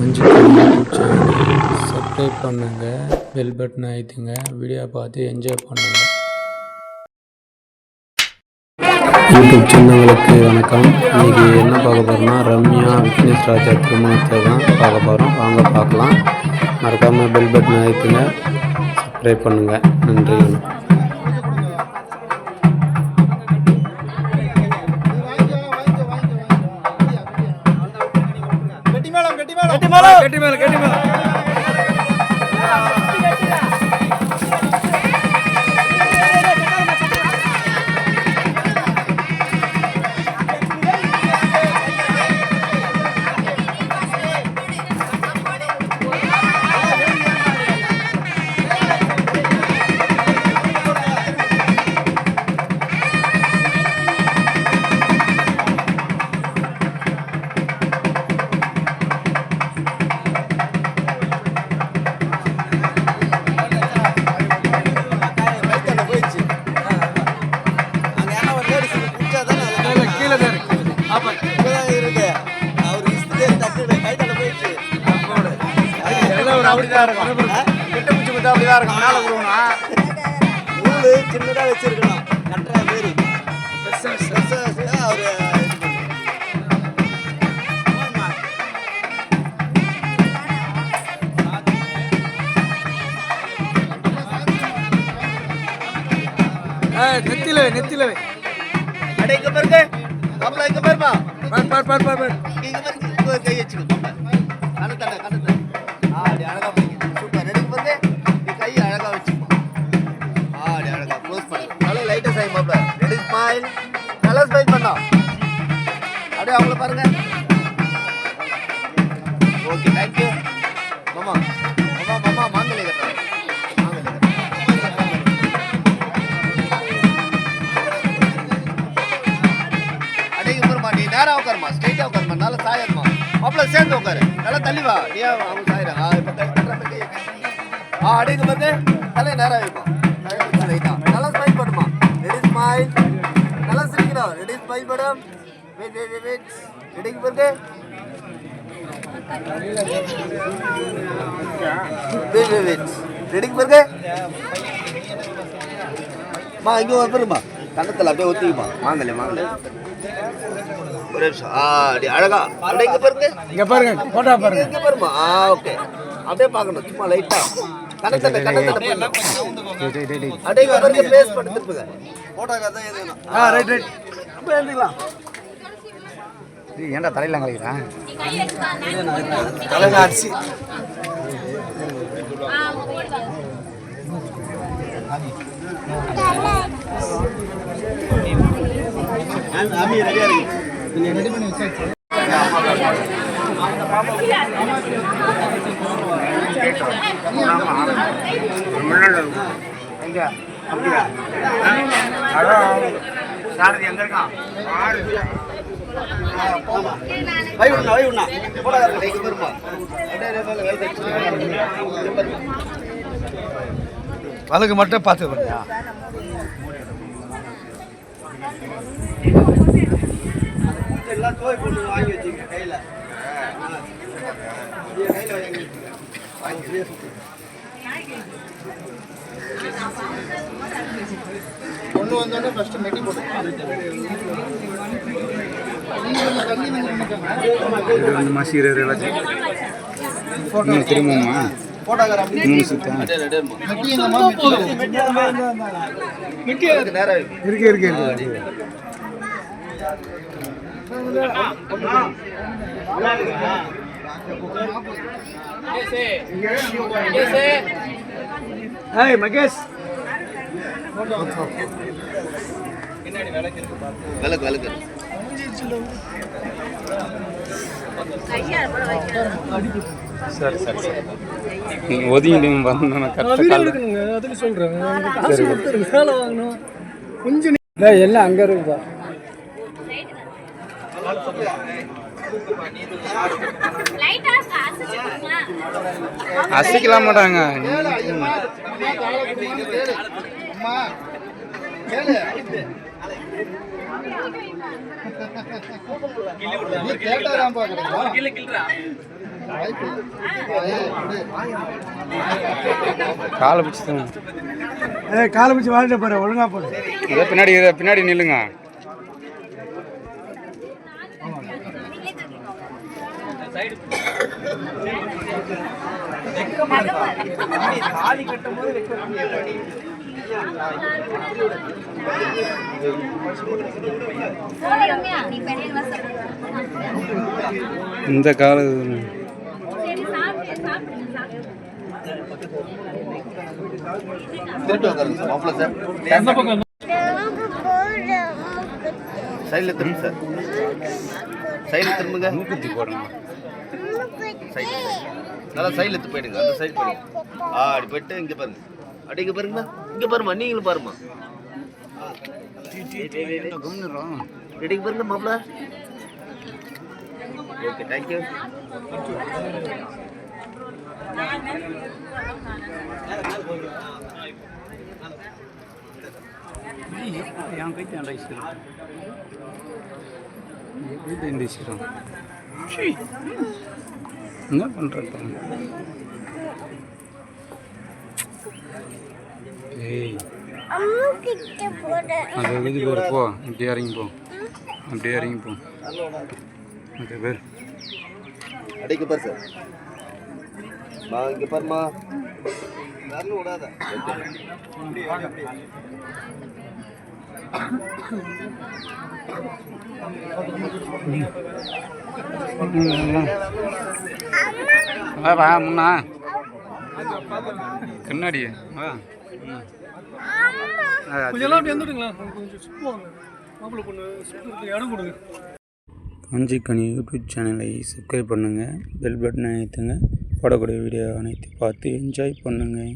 தெரிஞ்சுக்க YouTube channel subscribe பண்ணுங்கள், bell button அழுத்துங்க. வீடியோ பார்த்து என்ஜாய் பண்ணுங்கள். யூடியூப் சொந்தங்களுக்கு வணக்கம். இன்றைக்கி என்ன பார்க்க போகிறோம்னா ரம்யா விக்னேஷ் ராஜா திருமணத்தை தான் பார்க்க போகிறோம். வாங்க பார்க்கலாம். மறக்காமல் பெல் பட்டன் அழுத்துங்க, சப்ஸ்கிரைப் பண்ணுங்கள். நன்றி. சின்னதா வச்சிருக்கணும். கட்டுற பேரு நெத்தில அடைக்க பாருங்க. அப்பல இங்க பாருமா. பார் இங்க பாருங்க. கை வச்சுக்கோ. கண்ணு ஆடி அழகா போறீங்க. சூப்பர். ரெடி பாருங்க. நீ கை அழகா வச்சுக்கோ. ஆடி அழகா க்ளோஸ் பண்ணு. நல்லா லைட்டா சை மாப்ள. Ready smile. நல்லா ஸ்மைல் பண்ணா. அப்படியே அவங்கள பாருங்க. Okay, thank you. மாமா மாங்கலே கட்டா. நேரா உட்காருமா, ஸ்ட்ரைட்டா உட்காருமா, நல்லா சாயருமா. மாப்பிள்ள சேர்ந்து உட்காரு, நல்லா தள்ளி வா. நீ அவங்க சாயிர. அடிங்க பாருங்க. தலை நேரா வைப்போம். நல்லா ஸ்மைல் பண்ணுமா. Ready smile. நல்லா சிரிக்கிறோம். Ready smile madam. வெயிட். ரெடிங்க பாருங்க. வெயிட். ரெடிங்க பாருங்க. இங்க பாருமா. கண்ணத்துல அப்படியே ஒத்திக்குமா. மாங்கலே ஒரு நிமிஷம். அழகா இங்க பாருங்க. போட்டோ பாருங்க. இங்க பாருமா. ஓகே. அப்படியே பார்க்கணும். சும்மா லைட்டா கண்ணத்தட்ட அப்படியே பாருங்க. பேஸ் பண்ணி திருப்புங்க. போட்டோக்காக தான் எது வேணும். ரைட். அப்படியே எழுந்திக்கலாம். ஏன்டா தலையில கலைக்குதா? தலையில அடிச்சு ரெடியா இருக்கு. ரெடி பண்ணி வச்சாச்சு. எங்க இருக்கான்? அதுக்கு மட்டும் பார்த்து பண்ணியா? எல்லாம் தோய் போட்டு வாங்கி வச்சுங்க கையில. ஒன்று வந்தோடனே ஃபர்ஸ்ட் மெட்டி போட்டு திரும்பமா இருக்கு. மகேஷ் விளக்கு சரி ஒதுங்கி அதுக்கு சொல்றேன். கொஞ்சம் எல்லாம் அங்க இருக்குதா? அசிக்கலாம் மாட்டாங்க. காலை பிடிச்சி காலை பிடிச்சி வாழ்ந்துட்டு போற ஒழுங்கா போடு. பின்னாடி நில்லுங்க. இந்த கால சைடில் திரும்ப சார், சைடில் திரும்புங்க. மூக்குத்தி போடுங்க. நல்லா சைடில் எடுத்து போயிடுங்க. அந்த சைடு போயிடுங்க. அப்படி போயிட்டு இங்கே பாருங்க. அப்படி இங்கே பாருங்கம்மா, இங்கே பாருமா, நீங்களும் பாருமா. ரெடிக்கு பாருங்க மாப்பிள்ள. Okay, thank you. என் கைத்து அந்த ஈஸ்வரம் என்ன பண்ணுறது? ஏய் அது எழுதி பேர் போ. அப்படியே இறங்கி போ. அப்படியே இறங்கி போ. ஓகே பேர் அடிக்க பாரு சார். இங்கே பாருமா, யாரும் விடாத. வா முன்னா கண்ணாடி வா. காஞ்சிக்கனி யூடியூப் சேனலை சப்ஸ்கிரைப் பண்ணுங்கள், பெல் பட்டனை அழுத்துங்க, போடக்கூடிய வீடியோ அனைத்து பார்த்து என்ஜாய் பண்ணுங்கள்.